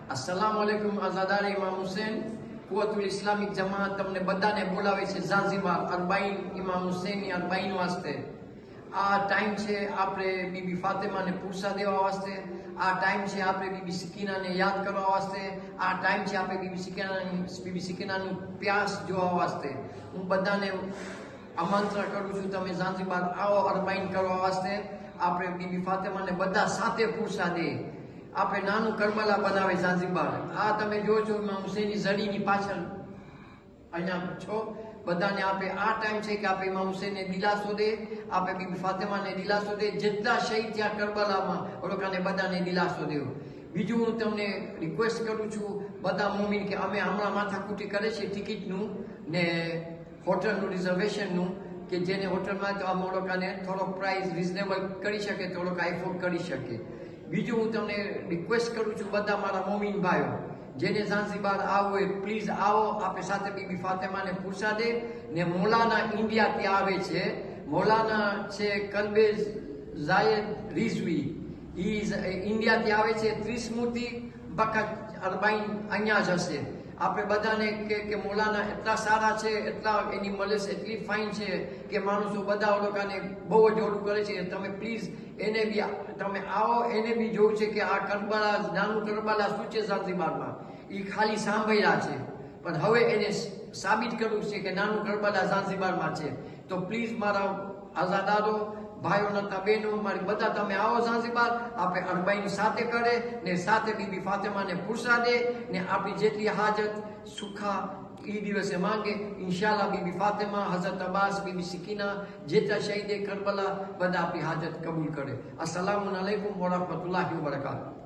अस्सलामुअलैकुम अज़ादार इमाम हुसैन कुव्वतुल इस्लामिक जमात તમને બધાને બોલાવે છે ઝાંઝીબાર અરબાઈન ઇમામ હુસૈનની અરબાઈન વાસ્તે। આ ટાઈમ છે આપણે બીબી ફાતિમાને પૂરસા દેવા વાસ્તે, આ ટાઈમ છે આપણે બીબી સકીનાને યાદ કરવા વાસ્તે, આ ટાઈમ છે આપણે બીબી સકીનાનું પ્યાસ જોવા વાસ્તે। હું બધાને આમંત્રણ કરું છું, તમે ઝાંઝીબાર આવો અરબાઈન કરવા વાસ્તે। આપણે બીબી ફાતિમાને બધા સાથે પૂરસા દે, આપણે નાનું કરબલા બનાવે ઝાંઝીબાર। આ તમે જો છો ઇમામ હુસૈનની ઝડીની પાછળ અહીંયા છો બધાને આપણે આ ટાઈમ છે કે આપણે ઇમામ હુસૈનને દિલાસો દે, આપણે બીબી ફાતિમાને દિલાસો દે, જેટલા શહીદ થયા કરબલામાં ઓળખાને બધાને દિલાસો દેવો। બીજું હું તમને રિક્વેસ્ટ કરું છું બધા મોમીન કે અમે હમણાં માથાકૂટી કરે છે ટિકિટનું ને હોટલનું રિઝર્વેશનનું, કે જેને હોટલમાં તો આ લોકોને થોડોક પ્રાઇસ રિઝનેબલ કરી શકે, થોડોક એફોર્ડ કરી શકે। બીજું હું તમને રિક્વેસ્ટ કરું છું બધા મારા મોમીન ભાઈઓ જેને ઝાંઝીબાર આવવું હોય પ્લીઝ આવો, આપણે સાથે બીબી ફાતિમાને પૂરસા દે ને મૌલાના ઇન્ડિયાથી આવે છે, મૌલાના છે કલ્બે ઝાયદ રિઝવી, ઇન્ડિયાથી આવે છે 30 મૂર્તિ બકા અરબાઈન અહીંયા જ હશે। આપણે બધાને કે મૌલાના એટલા સારા છે, એટલા એની મલેસ એટલી ફાઇન છે કે માણસો બધા લોકોને બહુ જ ઓલું કરે છે। તમે પ્લીઝ એને બી તમે આવો, એને બી જોવું છે કે આ કરબલા નાનું કરબલા શું છે ઝાંઝીબારમાં, એ ખાલી સાંભળ્યા છે પણ હવે એને સાબિત કરવું છે કે નાનું કરબલા ઝાંઝીબારમાં છે। તો પ્લીઝ મારા આઝાદારો ભાઈઓ નતા બહેનો મારી બધા તમે આવો ઝાંઝીબાર, આપણે અરબાઈન સાથે કરે ને સાથે બીબી ફાતિમાને પૂરસા દે ને આપણી જેટલી હાજત સુખા એ દિવસે માંગે। ઇન્શાલ્લાહ બીબી ફાતિમા, હઝરત અબ્બાસ, બીબી સકીના જેટલા શહીદે કરબલા બધા આપણી હાજત કબૂલ કરે। અસ્સલામુ અલૈકુમ વરહમતુલ્લાહિ વબરકાતુહુ।